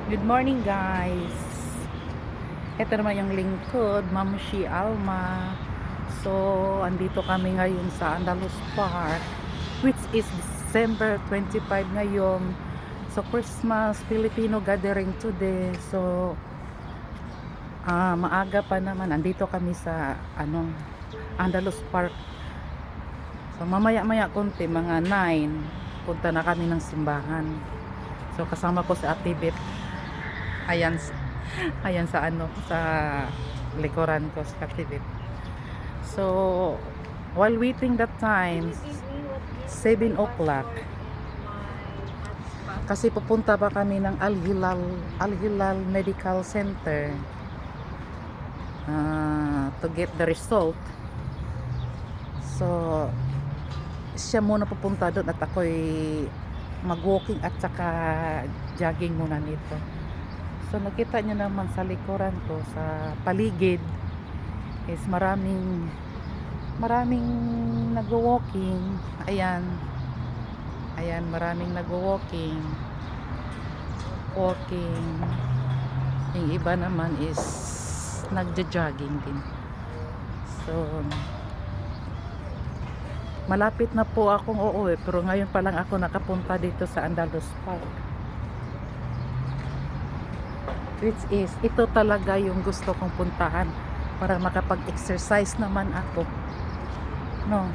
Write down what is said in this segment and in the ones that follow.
Good morning guys. Ito naman yung lingkod, Ma'am Shi Alma. So, andito kami ngayon sa Andalus Park, which is December 25 ngayon. So, Christmas Filipino gathering today. So, maaga pa naman. Andito kami sa Andalus Park. So, mamaya-maya konti, mga 9, punta na kami ng simbahan. So, kasama ko sa Ate Beth. Ayan sa sa likuran ko sa Katibit. So while waiting that time 7 o'clock kasi pupunta pa kami ng Al-Hilal Medical Center to get the result. So siya muna pupunta doon at ako'y mag-walking at saka jogging muna nito. So nakita nyo naman sa likuran ko, sa paligid is maraming nagwo-walking. Ayan, maraming nagwo-walking, yung iba naman is nagja-jogging din. So malapit na po akong uuwi, pero ngayon pa lang ako nakapunta dito sa Andalus Park, which is ito talaga yung gusto kong puntahan para makapag-exercise naman ako, no?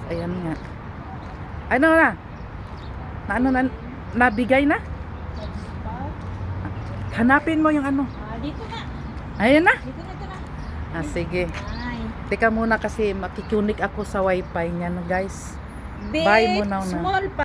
Ayan nga, ano na nabigay na, hanapin mo yung Dito na. ayan na. Dito na. Sige, Ay. teka muna kasi makikunik ako sa wifi niya, no guys. Bye muna na. Small pa.